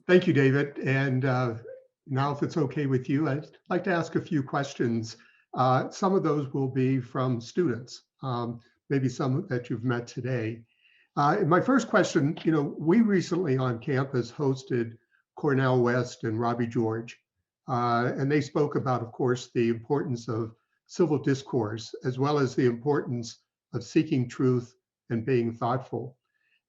Thank you, David. And now, if it's okay with you, I'd like to ask a few questions. Some of those will be from students, maybe some that you've met today. My first question, we recently on campus hosted Cornell West and Robbie George, and they spoke about, of course, the importance of civil discourse, as well as the importance of seeking truth and being thoughtful.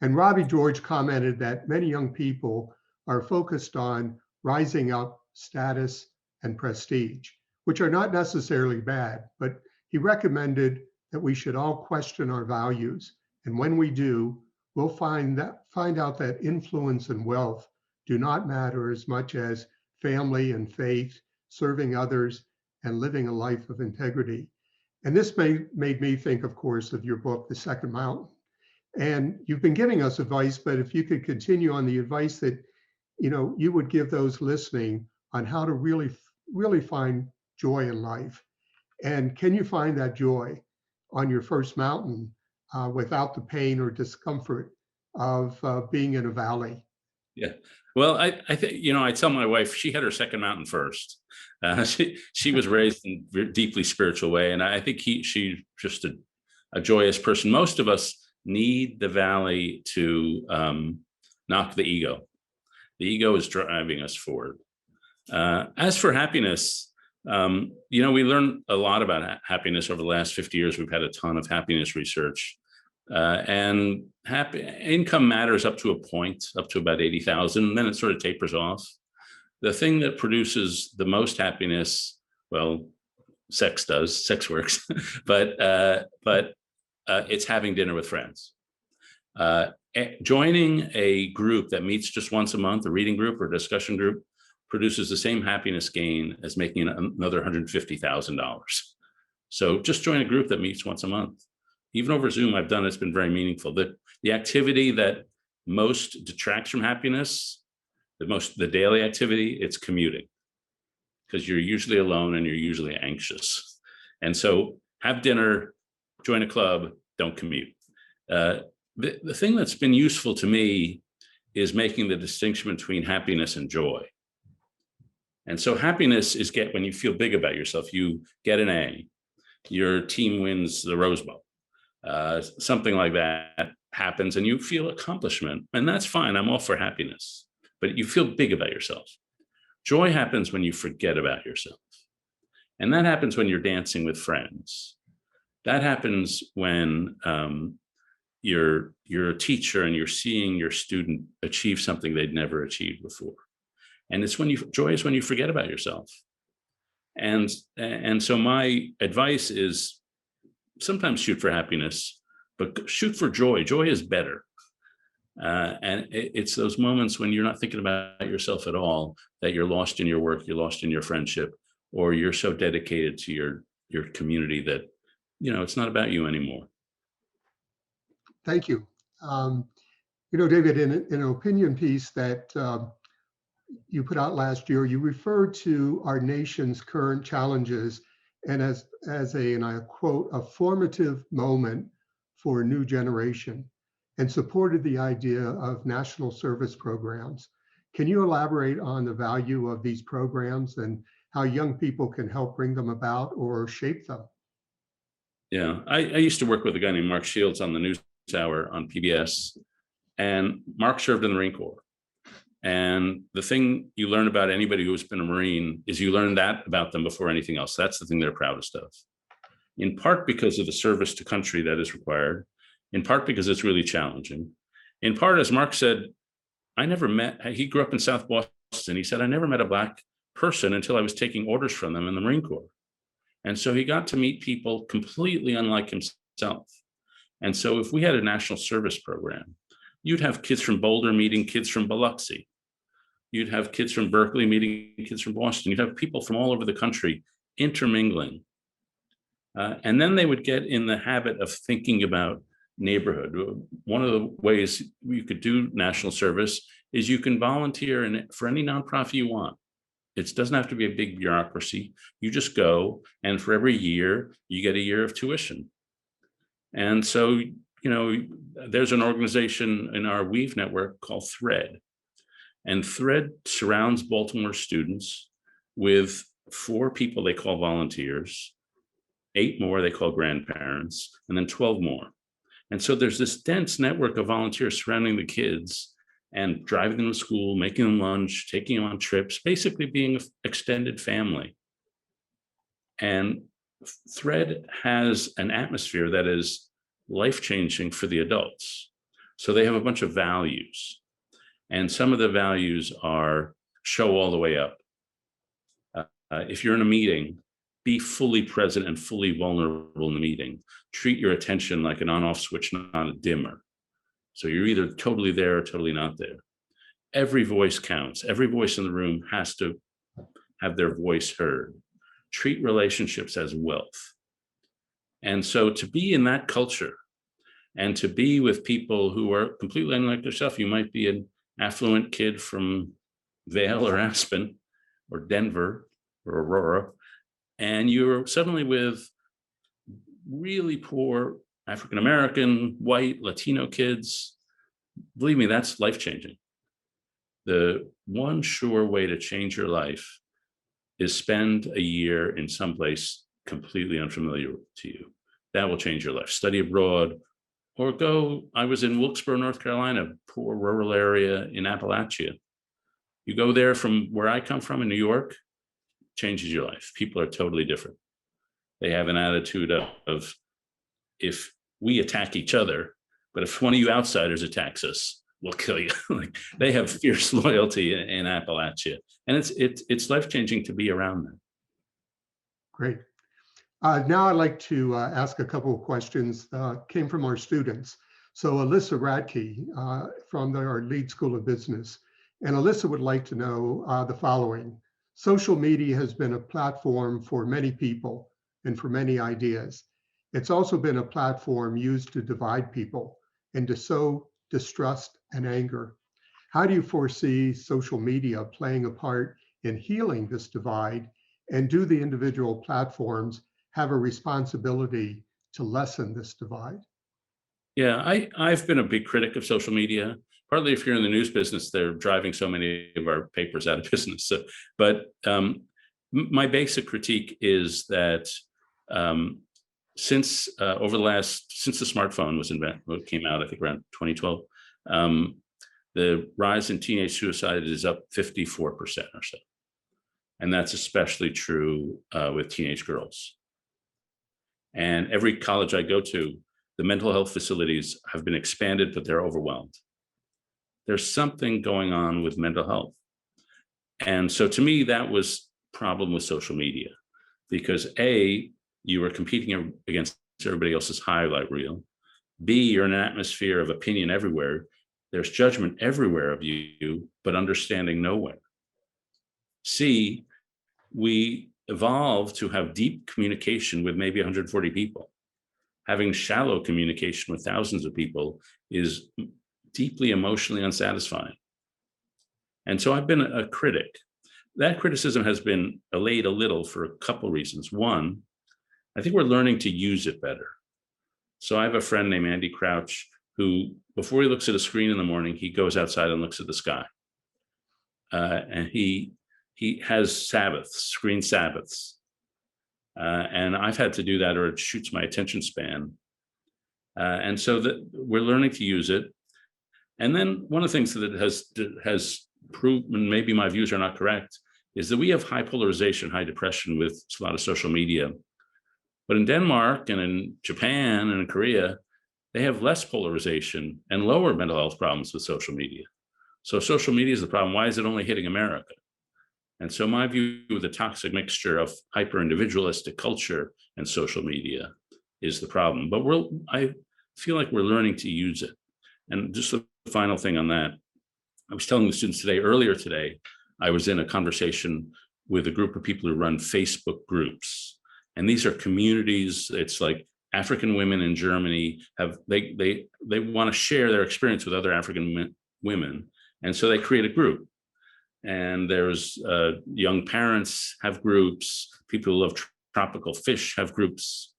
And Robbie George commented that many young people are focused on rising up, status, and prestige, which are not necessarily bad, but he recommended that we should all question our values. And when we do, we'll find out that influence and wealth do not matter as much as family and faith, serving others, and living a life of integrity. And this made me think, of course, of your book, The Second Mountain. And you've been giving us advice, but if you could continue on the advice that you would give those listening on how to really find joy in life. And can you find that joy on your first mountain without the pain or discomfort of being in a valley? Yeah. Well, I think, I tell my wife, she had her second mountain first. She was raised in a deeply spiritual way. And I think she's just a joyous person. Most of us need the valley to knock the ego. The ego is driving us forward. As for happiness, we learned a lot about happiness over the last 50 years. We've had a ton of happiness research. And income matters up to a point, up to about 80,000, then it sort of tapers off. The thing that produces the most happiness, well, sex works, but it's having dinner with friends. Joining a group that meets just once a month, a reading group or a discussion group, produces the same happiness gain as making another $150,000. So just join a group that meets once a month. Even over Zoom, I've done, it's been very meaningful. The activity that most detracts from happiness, the daily activity, it's commuting, because you're usually alone and you're usually anxious. And so have dinner, join a club, don't commute. The thing that's been useful to me is making the distinction between happiness and joy. And so happiness is when you feel big about yourself, you get an A, your team wins the Rose Bowl, something like that happens and you feel accomplishment, and that's fine. I'm all for happiness, but you feel big about yourself. Joy happens when you forget about yourself. And that happens when you're dancing with friends. That happens when you're a teacher and you're seeing your student achieve something they'd never achieved before. And it's joy is when you forget about yourself. And so my advice is sometimes shoot for happiness, but shoot for joy. Joy is better. And it's those moments when you're not thinking about yourself at all, that you're lost in your work, you're lost in your friendship, or you're so dedicated to your community that, it's not about you anymore. Thank you. David, in an opinion piece that you put out last year, you referred to our nation's current challenges and as and I quote, a formative moment for a new generation, and supported the idea of national service programs. Can you elaborate on the value of these programs and how young people can help bring them about or shape them? Yeah, I used to work with a guy named Mark Shields on the News Hour on PBS, and Mark served in the Marine Corps. And the thing you learn about anybody who's been a Marine is you learn that about them before anything else. That's the thing they're proudest of, in part because of the service to country that is required, in part because it's really challenging, in part, as Mark said, he grew up in South Boston. He said, I never met a Black person until I was taking orders from them in the Marine Corps. And so he got to meet people completely unlike himself. And so if we had a national service program, you'd have kids from Boulder meeting kids from Biloxi. You'd have kids from Berkeley meeting kids from Boston. You'd have people from all over the country intermingling. And then they would get in the habit of thinking about neighborhood. One of the ways you could do national service is you can volunteer for any nonprofit you want. It doesn't have to be a big bureaucracy. You just go, and for every year, you get a year of tuition. And so, there's an organization in our Weave network called Thread. And Thread surrounds Baltimore students with 4 people they call volunteers, 8 more they call grandparents, and then 12 more. And so there's this dense network of volunteers surrounding the kids and driving them to school, making them lunch, taking them on trips, basically being an extended family. And Thread has an atmosphere that is life-changing for the adults. So they have a bunch of values. And some of the values are show all the way up. If you're in a meeting, be fully present and fully vulnerable in the meeting. Treat your attention like an on-off switch, not a dimmer. So you're either totally there or totally not there. Every voice counts. Every voice in the room has to have their voice heard. Treat relationships as wealth. And so to be in that culture and to be with people who are completely unlike yourself, you might be an affluent kid from Vail or Aspen or Denver or Aurora, and you're suddenly with really poor African-American, white, Latino kids. Believe me, that's life-changing. The one sure way to change your life is spend a year in someplace completely unfamiliar to you. That will change your life. Study abroad or go. I was in Wilkesboro, North Carolina, poor rural area in Appalachia. You go there from where I come from in New York, changes your life. People are totally different. They have an attitude of if we attack each other, but if one of you outsiders attacks us, we'll kill you. Like, they have fierce loyalty in Appalachia, and it's life-changing to be around them. Great. Now I'd like to ask a couple of questions came from our students. So Alyssa Radke from our Leeds School of Business. And Alyssa would like to know the following. Social media has been a platform for many people and for many ideas. It's also been a platform used to divide people and to sow distrust and anger. How do you foresee social media playing a part in healing this divide? And do the individual platforms have a responsibility to lessen this divide? Yeah, I've been a big critic of social media. Partly if you're in the news business, they're driving so many of our papers out of business. So, but my basic critique is that since the smartphone came out, I think around 2012, the rise in teenage suicide is up 54% or so. And that's especially true with teenage girls. And every college I go to, the mental health facilities have been expanded, but they're overwhelmed. There's something going on with mental health. And so to me, that was a problem with social media, because A, you were competing against everybody else's highlight reel. B, you're in an atmosphere of opinion everywhere. There's judgment everywhere of you, but understanding nowhere. C, we evolved to have deep communication with maybe 140 people. Having shallow communication with thousands of people is deeply emotionally unsatisfying. And so I've been a critic. That criticism has been allayed a little for a couple reasons. One, I think we're learning to use it better. So I have a friend named Andy Crouch who, before he looks at a screen in the morning, he goes outside and looks at the sky. And he has Sabbaths, screen Sabbaths. And I've had to do that or it shoots my attention span. And so that we're learning to use it. And then one of the things that has proven, maybe my views are not correct, is that we have high polarization, high depression with a lot of social media. But in Denmark and in Japan and in Korea, they have less polarization and lower mental health problems with social media. So social media is the problem. Why is it only hitting America? And so my view of the toxic mixture of hyper-individualistic culture and social media is the problem. But I feel like we're learning to use it. And just the final thing on that, I was telling the students earlier today, I was in a conversation with a group of people who run Facebook groups. And these are communities. It's like African women in Germany they want to share their experience with other African women. And so they create a group. And there's young parents have groups, people who love tropical fish have groups.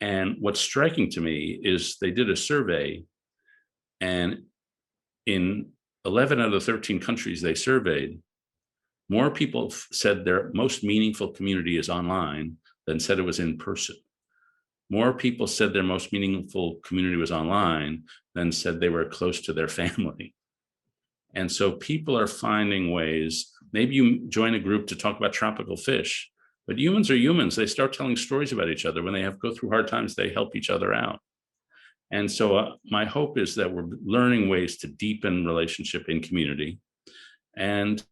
And what's striking to me is they did a survey, and in 11 out of 13 countries they surveyed, more people said their most meaningful community is online than said it was in person. More people said their most meaningful community was online than said they were close to their family. And so people are finding ways. Maybe you join a group to talk about tropical fish, but humans are humans. They start telling stories about each other. When they go through hard times, they help each other out. And so my hope is that we're learning ways to deepen relationship in community. And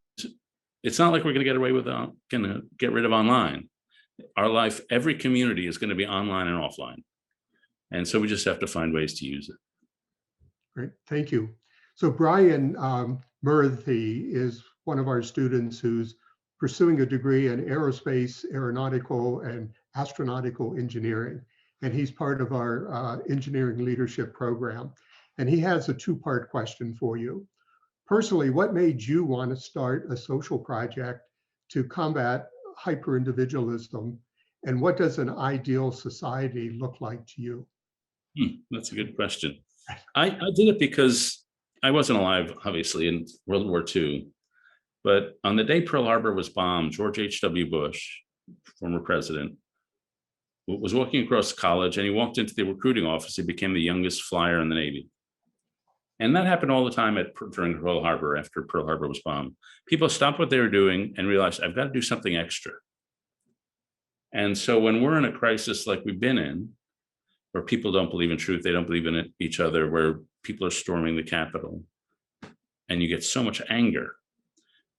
it's not like we're going to get rid of online. Our life, every community is going to be online and offline. And so we just have to find ways to use it. Great, thank you. So Brian Murthy is one of our students who's pursuing a degree in aerospace, aeronautical, and astronautical engineering. And he's part of our engineering leadership program. And he has a two-part question for you. Personally, what made you want to start a social project to combat hyper-individualism? And what does an ideal society look like to you? That's a good question. I did it because I wasn't alive, obviously, in World War II. But on the day Pearl Harbor was bombed, George H.W. Bush, former president, was walking across college, and he walked into the recruiting office. He became the youngest flyer in the Navy. And that happened all the time during Pearl Harbor, after Pearl Harbor was bombed. People stopped what they were doing and realized, I've got to do something extra. And so when we're in a crisis like we've been in, where people don't believe in truth, they don't believe in each other, where people are storming the Capitol, and you get so much anger,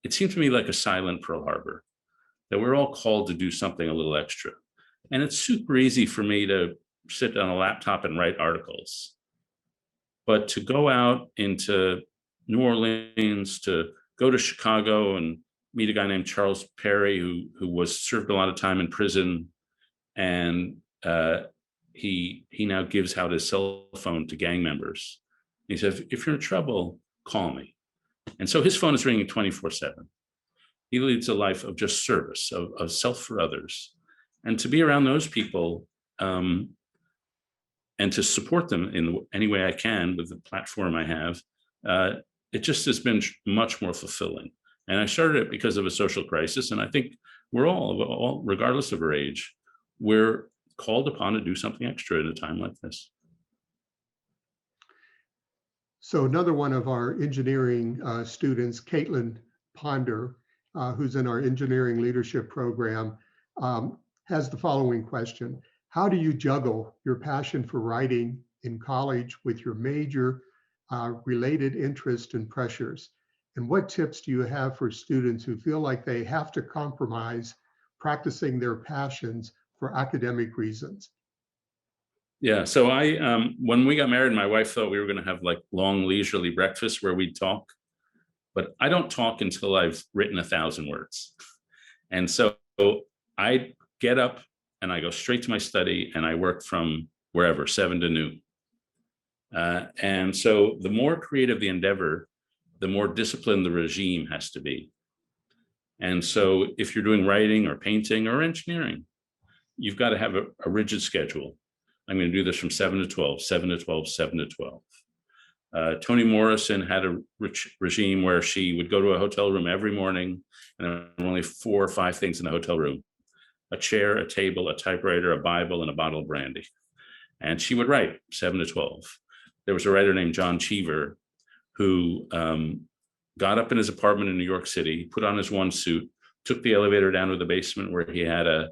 it seemed to me like a silent Pearl Harbor, that we're all called to do something a little extra. And it's super easy for me to sit on a laptop and write articles. But to go out into New Orleans, to go to Chicago and meet a guy named Charles Perry, who served a lot of time in prison, and he now gives out his cell phone to gang members. He says, if you're in trouble, call me. And so his phone is ringing 24/7. He leads a life of just service, of self for others. And to be around those people and to support them in any way I can with the platform I have, it just has been much more fulfilling. And I started it because of a social crisis. And I think we're all, regardless of our age, we're called upon to do something extra at a time like this. So another one of our engineering students, Caitlin Ponder, who's in our engineering leadership program, has the following question. How do you juggle your passion for writing in college with your major related interest and pressures? And what tips do you have for students who feel like they have to compromise practicing their passions for academic reasons? Yeah, so when we got married, my wife thought we were going to have like long leisurely breakfasts where we'd talk, but I don't talk until I've written 1,000 words. And so I get up and I go straight to my study and I work from wherever, 7 to noon. And so the more creative the endeavor, the more disciplined the regime has to be. And so if you're doing writing or painting or engineering, you've got to have a rigid schedule. I'm going to do this from 7 to 12, 7 to 12, 7 to 12. Toni Morrison had a regime where she would go to a hotel room every morning, and there were only 4 or 5 things in the hotel room: a chair, a table, a typewriter, a Bible, and a bottle of brandy. And she would write 7 to 12. There was a writer named John Cheever who got up in his apartment in New York City, put on his one suit, took the elevator down to the basement where he had a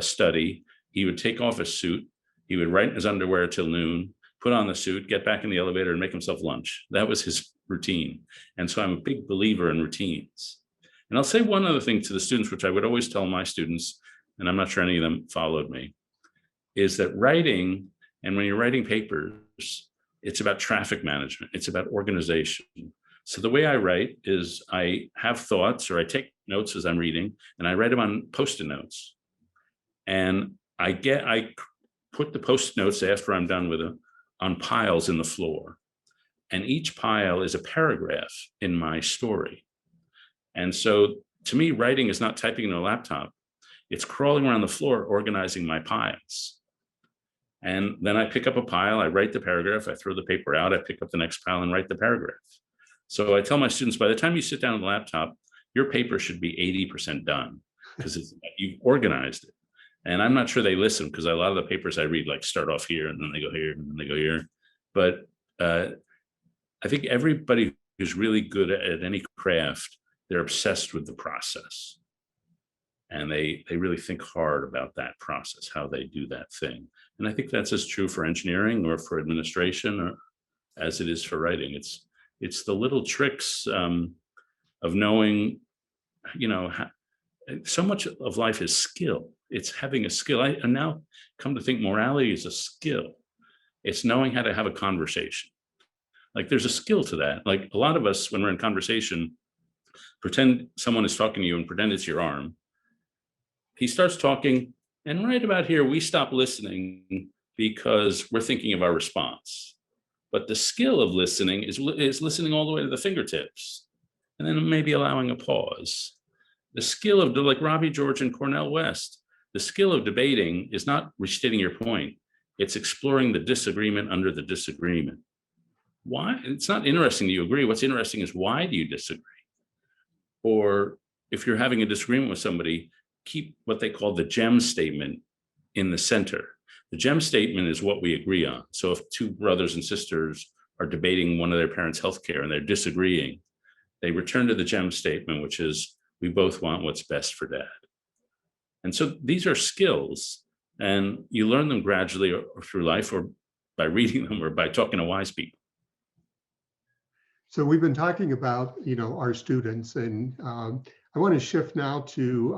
study. He would take off his suit. He would write in his underwear till noon, put on the suit, get back in the elevator, and make himself lunch. That was his routine. And so I'm a big believer in routines. And I'll say one other thing to the students, which I would always tell my students, and I'm not sure any of them followed me, is that writing, and when you're writing papers, it's about traffic management. It's about organization. So the way I write is I have thoughts, or I take notes as I'm reading, and I write them on Post-it notes. And I put the Post-it notes after I'm done with them on piles in the floor. And each pile is a paragraph in my story. And so to me, writing is not typing in a laptop. It's crawling around the floor, organizing my piles. And then I pick up a pile, I write the paragraph, I throw the paper out, I pick up the next pile and write the paragraph. So I tell my students, by the time you sit down at the laptop, your paper should be 80% done because you've organized it. And I'm not sure they listen because a lot of the papers I read like start off here and then they go here and then they go here. But I think everybody who's really good at any craft, they're obsessed with the process. And they really think hard about that process, how they do that thing. And I think that's as true for engineering or for administration or as it is for writing. It's the little tricks of knowing, so much of life is skill. It's having a skill. I now come to think morality is a skill. It's knowing how to have a conversation. Like there's a skill to that. Like a lot of us, when we're in conversation, pretend someone is talking to you and pretend it's your arm. He starts talking, and right about here, we stop listening because we're thinking of our response. But the skill of listening is listening all the way to the fingertips, and then maybe allowing a pause. The skill of, like Robbie George and Cornel West, the skill of debating is not restating your point. It's exploring the disagreement under the disagreement. Why? It's not interesting that you agree. What's interesting is why do you disagree? Or if you're having a disagreement with somebody, keep what they call the gem statement in the center. The gem statement is what we agree on. So if two brothers and sisters are debating one of their parents' healthcare and they're disagreeing, they return to the gem statement, which is, we both want what's best for dad. And so these are skills, and you learn them gradually or through life or by reading them or by talking to wise people. So we've been talking about, our students, and I want to shift now to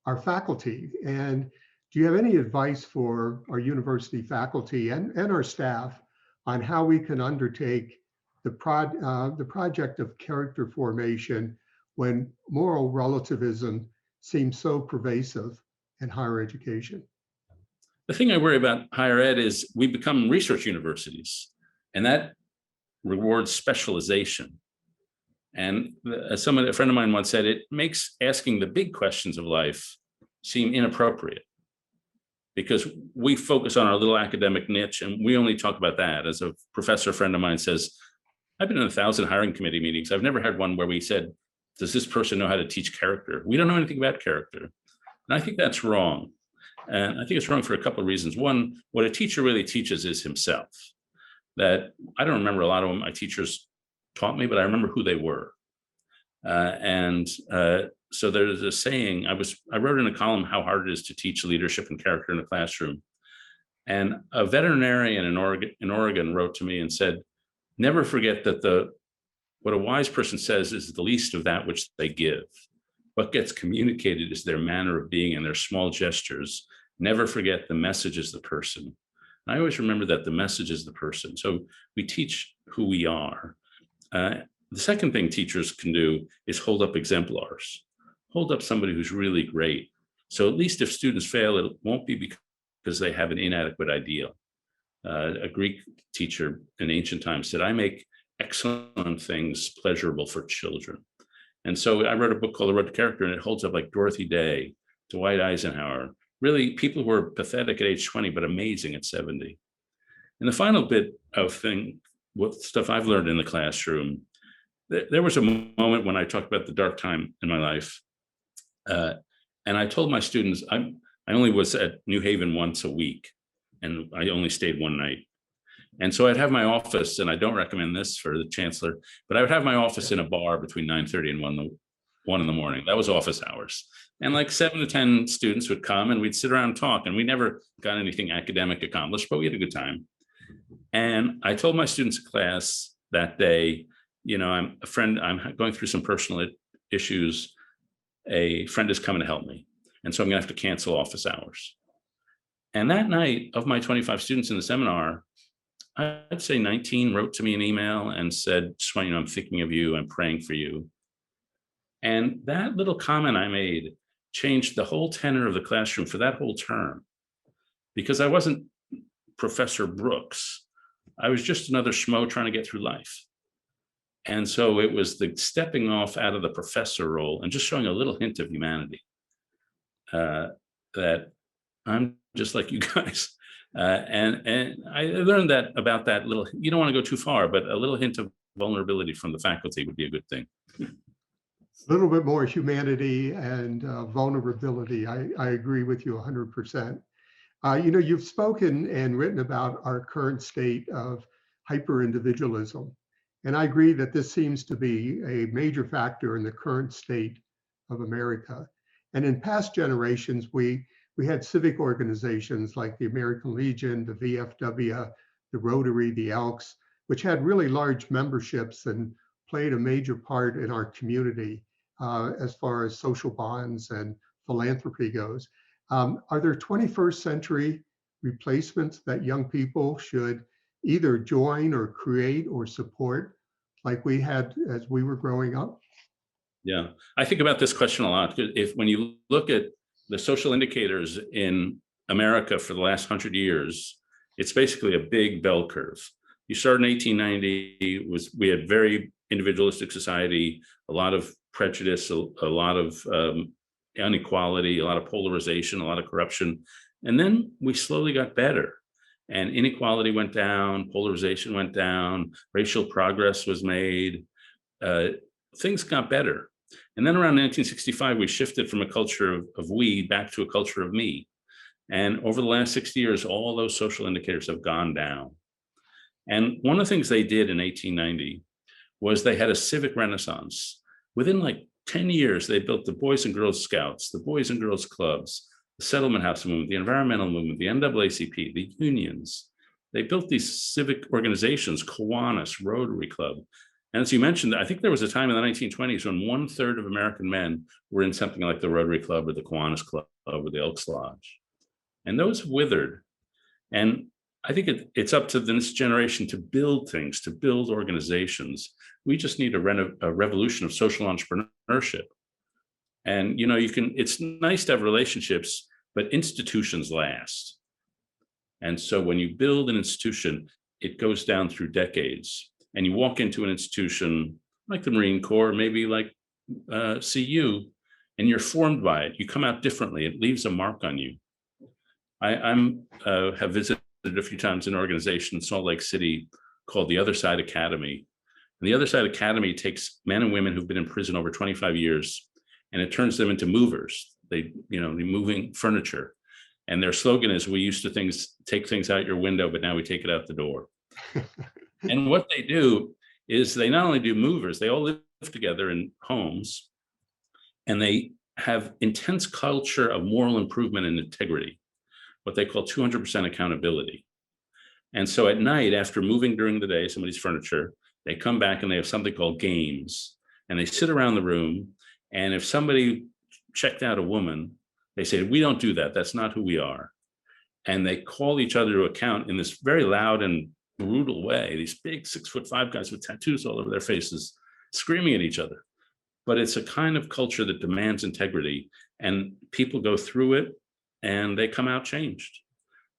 our faculty. And do you have any advice for our university faculty and our staff on how we can undertake the project of character formation when moral relativism seems so pervasive in higher education? The thing I worry about higher ed is we become research universities, and that rewards specialization. And a friend of mine once said, it makes asking the big questions of life seem inappropriate because we focus on our little academic niche and we only talk about that. As a professor friend of mine says, I've been in 1,000 hiring committee meetings. I've never had one where we said, does this person know how to teach character? We don't know anything about character. And I think that's wrong. And I think it's wrong for a couple of reasons. One, what a teacher really teaches is himself. That I don't remember a lot of what my teachers taught me, but I remember who they were. So there's a saying, I wrote in a column how hard it is to teach leadership and character in a classroom. And a veterinarian in Oregon wrote to me and said, never forget that what a wise person says is the least of that which they give. What gets communicated is their manner of being and their small gestures. Never forget the message is the person. I always remember that the message is the person. So we teach who we are. The second thing teachers can do is hold up exemplars. Hold up somebody who's really great. So at least if students fail, it won't be because they have an inadequate ideal. A Greek teacher in ancient times said, I make excellent things pleasurable for children. And so I wrote a book called The Road to Character, and it holds up like Dorothy Day, Dwight Eisenhower, really people who are pathetic at age 20, but amazing at 70. And the final bit of what stuff I've learned in the classroom, there was a moment when I talked about the dark time in my life. And I told my students, I only was at New Haven once a week, and I only stayed one night. And so I'd have my office, and I don't recommend this for the chancellor, but I would have my office in a bar between 9:30 and 1 in the morning. That was office hours. And like 7 to 10 students would come and we'd sit around and talk, and we never got anything academic accomplished, but we had a good time. And I told my students in class that day, I'm going through some personal issues. A friend is coming to help me. And so I'm gonna have to cancel office hours. And that night, of my 25 students in the seminar, I'd say 19 wrote to me an email and said, just want you to know I'm thinking of you, I'm praying for you. And that little comment I made changed the whole tenor of the classroom for that whole term, because I wasn't Professor Brooks. I was just another schmo trying to get through life. And so it was the stepping off out of the professor role and just showing a little hint of humanity, that I'm just like you guys. And I learned that about that little, you don't want to go too far, but a little hint of vulnerability from the faculty would be a good thing. A little bit more humanity and vulnerability. I agree with you 100%. You've spoken and written about our current state of hyper-individualism. And I agree that this seems to be a major factor in the current state of America. And in past generations, we had civic organizations like the American Legion, the VFW, the Rotary, the Elks, which had really large memberships and played a major part in our community as far as social bonds and philanthropy goes. Are there 21st century replacements that young people should either join or create or support like we had as we were growing up? Yeah, I think about this question a lot. When you look at the social indicators in America for the last 100 years, it's basically a big bell curve. You start in 1890, we had very individualistic society, a lot of prejudice, a lot of inequality, a lot of polarization, a lot of corruption. And then we slowly got better. And inequality went down, polarization went down, racial progress was made, things got better. And then around 1965, we shifted from a culture of we back to a culture of me. And over the last 60 years, all those social indicators have gone down. And one of the things they did in 1890 was they had a civic renaissance. Within like 10 years, they built the Boys and Girls Scouts, the Boys and Girls Clubs, the Settlement House movement, the environmental movement, the NAACP, the unions. They built these civic organizations, Kiwanis, Rotary Club. And as you mentioned, I think there was a time in the 1920s when 1/3 of American men were in something like the Rotary Club or the Kiwanis Club or the Elks Lodge. And those withered. And I think it's up to this generation to build things, to build organizations. We just need a revolution of social entrepreneurship. And it's nice to have relationships, but institutions last. And so when you build an institution, it goes down through decades. And you walk into an institution like the Marine Corps, maybe like CU, and you're formed by it. You come out differently. It leaves a mark on you. I have visited a few times an organization in Salt Lake City called the Other Side Academy. And the Other Side Academy takes men and women who've been in prison over 25 years, and it turns them into movers. They're moving furniture. And their slogan is, we used to take things out your window, but now we take it out the door. And what they do is they not only do movers, they all live together in homes, and they have intense culture of moral improvement and integrity, what they call 200% accountability. And so at night, after moving during the day, somebody's furniture, they come back and they have something called games. And they sit around the room. And if somebody checked out a woman, they say, we don't do that. That's not who we are. And they call each other to account in this very loud and brutal way. These big 6'5" guys with tattoos all over their faces, screaming at each other. But it's a kind of culture that demands integrity. And people go through it and they come out changed.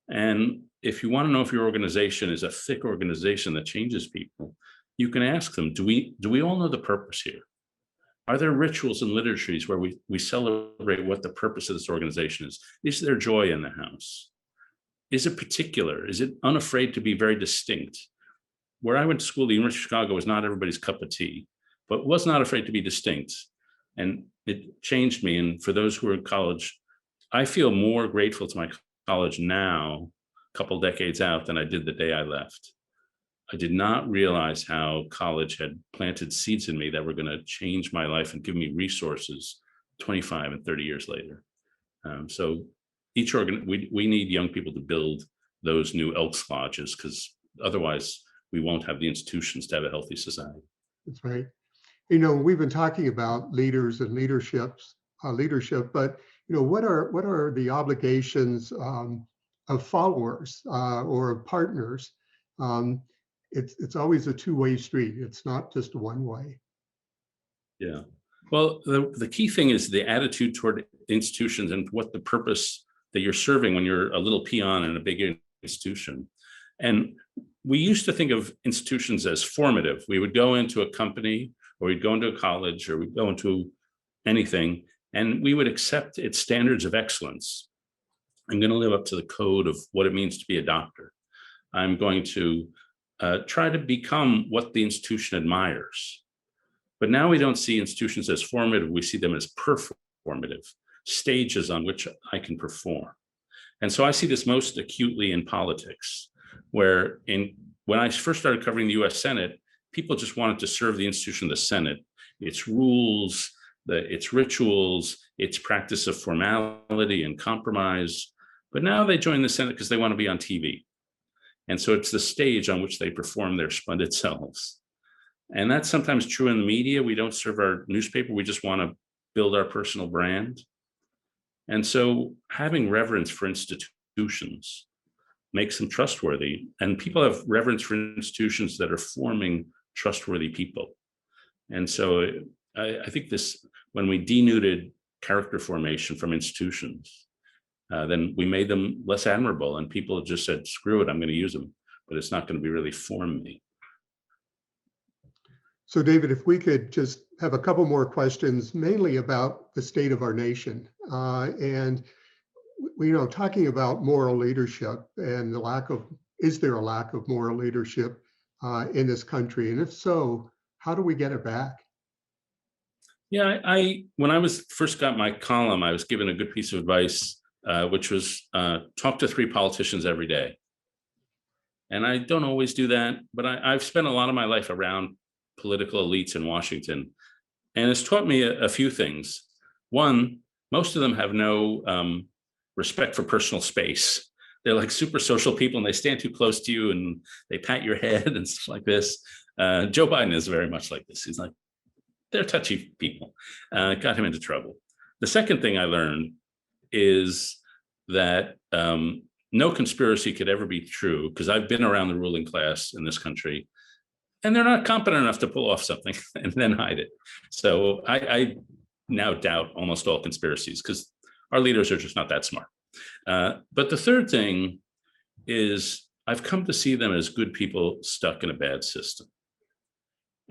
And if you want to know if your organization is a thick organization that changes people, you can ask them, do we all know the purpose here? Are there rituals and liturgies where we celebrate what the purpose of this organization is? Is there joy in the house? Is it particular? Is it unafraid to be very distinct? Where I went to school, the University of Chicago was not everybody's cup of tea, but was not afraid to be distinct. And it changed me. And for those who are in college, I feel more grateful to my college now, a couple decades out, than I did the day I left. I did not realize how college had planted seeds in me that were going to change my life and give me resources 25 and 30 years later. So we need young people to build those new Elks Lodges, because otherwise we won't have the institutions to have a healthy society. That's right. We've been talking about leaders and leadership, but what are the obligations of followers or of partners? It's always a two-way street. It's not just one way. Yeah. Well, the key thing is the attitude toward institutions and what the purpose that you're serving when you're a little peon in a big institution. And we used to think of institutions as formative. We would go into a company, or we'd go into a college, or we'd go into anything, and we would accept its standards of excellence. I'm going to live up to the code of what it means to be a doctor. I'm going to try to become what the institution admires. But now we don't see institutions as formative, we see them as performative, stages on which I can perform. And so I see this most acutely in politics, where when I first started covering the US Senate, people just wanted to serve the institution of the Senate, its rules, its rituals, its practice of formality and compromise. But now they join the Senate because they want to be on TV. And so it's the stage on which they perform their splendid selves. And that's sometimes true in the media. We don't serve our newspaper. We just want to build our personal brand. And so having reverence for institutions makes them trustworthy. And people have reverence for institutions that are forming trustworthy people. And so I think this, when we denuded character formation from institutions, then we made them less admirable, and people just said, screw it, I'm going to use them, but it's not going to be really form me. So David, if we could just have a couple more questions, mainly about the state of our nation. And talking about moral leadership and the lack of, is there a lack of moral leadership in this country? And if so, how do we get it back? Yeah, when I first got my column, I was given a good piece of advice, which was talk to 3 politicians every day. And I don't always do that, but I've spent a lot of my life around political elites in Washington, and it's taught me a few things. One, most of them have no respect for personal space. They're like super social people, and they stand too close to you and they pat your head and stuff like this. Joe Biden is very much like this. He's like, they're touchy people. Got him into trouble. The second thing I learned is that no conspiracy could ever be true, because I've been around the ruling class in this country, and they're not competent enough to pull off something and then hide it. So I now doubt almost all conspiracies, because our leaders are just not that smart. But the third thing is I've come to see them as good people stuck in a bad system.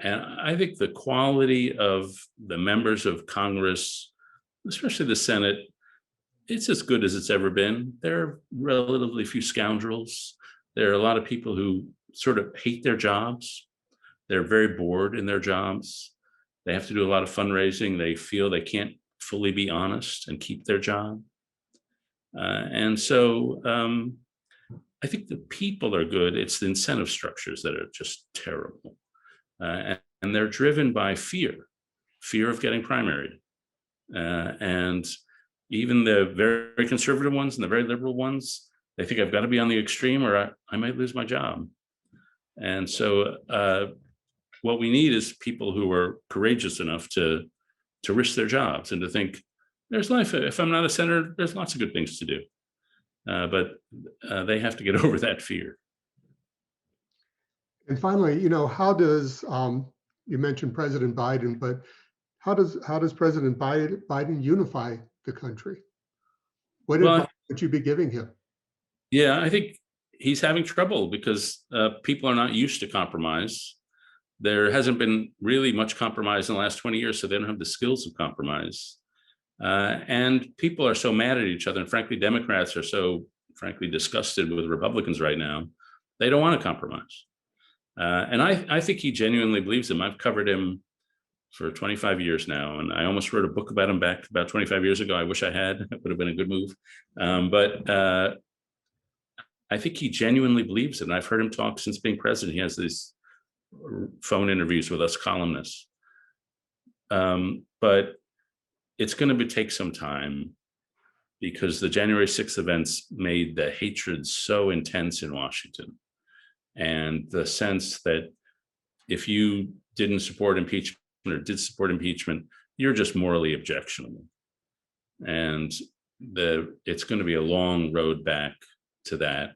And I think the quality of the members of Congress, especially the Senate, it's as good as it's ever been. There are relatively few scoundrels. There are a lot of people who sort of hate their jobs. They're very bored in their jobs. They have to do a lot of fundraising. They feel they can't fully be honest and keep their job. And so I think the people are good. It's the incentive structures that are just terrible. And they're driven by fear of getting primaried. And even the very conservative ones and the very liberal ones, they think I've got to be on the extreme or I might lose my job. And so what we need is people who are courageous enough to risk their jobs and to think there's life. If I'm not a senator, there's lots of good things to do. But they have to get over that fear. And finally, how does, you mentioned President Biden, but how does President Biden unify the country? What advice would you be giving him? Yeah, I think he's having trouble because people are not used to compromise. There hasn't been really much compromise in the last 20 years, so they don't have the skills of compromise. And people are so mad at each other. And frankly, Democrats are so frankly disgusted with Republicans right now. They don't want to compromise. And I think he genuinely believes him. I've covered him for 25 years now, and I almost wrote a book about him back about 25 years ago. I wish I had. It would have been a good move. But I think he genuinely believes it. And I've heard him talk since being president. He has these phone interviews with us columnists. But it's going to take some time, because the January 6th events made the hatred so intense in Washington. And the sense that if you didn't support impeachment or did support impeachment, you're just morally objectionable. And it's going to be a long road back to that.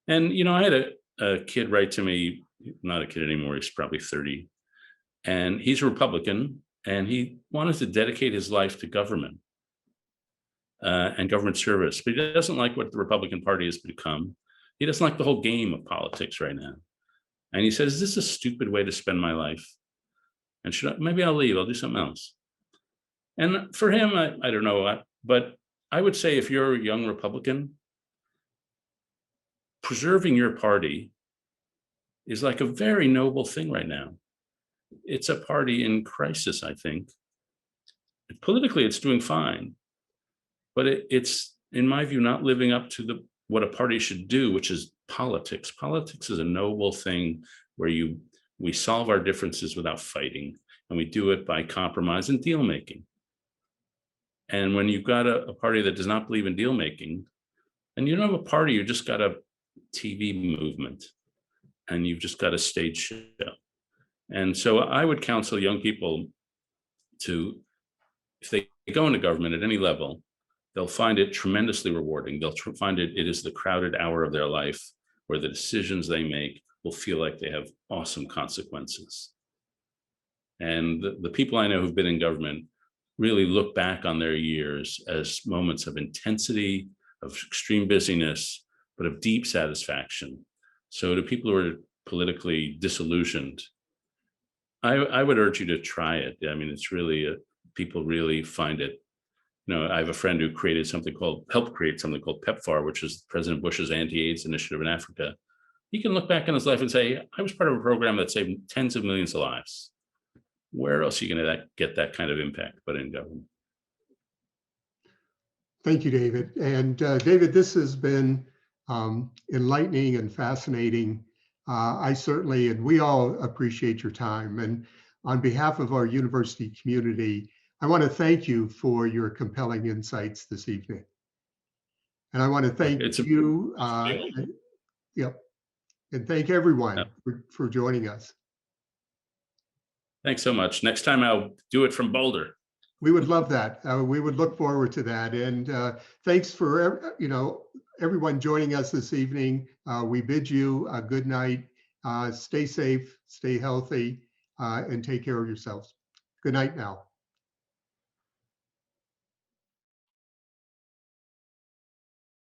And, I had a kid write to me, not a kid anymore, he's probably 30. And he's a Republican, and he wanted to dedicate his life to government and government service. But he doesn't like what the Republican Party has become. He doesn't like the whole game of politics right now. And he says, is this a stupid way to spend my life? And maybe I'll leave, I'll do something else. And for him, I don't know, but I would say if you're a young Republican, preserving your party is like a very noble thing right now. It's a party in crisis, I think. Politically, it's doing fine, but it's, in my view, not living up to what a party should do, which is politics. Politics is a noble thing where we solve our differences without fighting, and we do it by compromise and deal making. And when you've got a party that does not believe in deal making, and you don't have a party, you just got a TV movement, and you've just got a stage show. And so I would counsel young people to, if they go into government at any level, they'll find it tremendously rewarding. They'll find it is the crowded hour of their life where the decisions they make will feel like they have awesome consequences. And the people I know who've been in government really look back on their years as moments of intensity, of extreme busyness, but of deep satisfaction. So to people who are politically disillusioned, I would urge you to try it. I mean, it's really, people really find it. I have a friend who helped create something called PEPFAR, which is President Bush's anti-AIDS initiative in Africa. He can look back on his life and say, I was part of a program that saved tens of millions of lives. Where else are you going to get that kind of impact but in government? Thank you, David. And David, this has been enlightening and fascinating. I certainly, and we all appreciate your time. And on behalf of our university community, I want to thank you for your compelling insights this evening. And I want to thank you, and thank everyone for joining us. Thanks so much. Next time I'll do it from Boulder. We would love that. We would look forward to that. And thanks for everyone joining us this evening. We bid you a good night. Stay safe, stay healthy, and take care of yourselves. Good night now.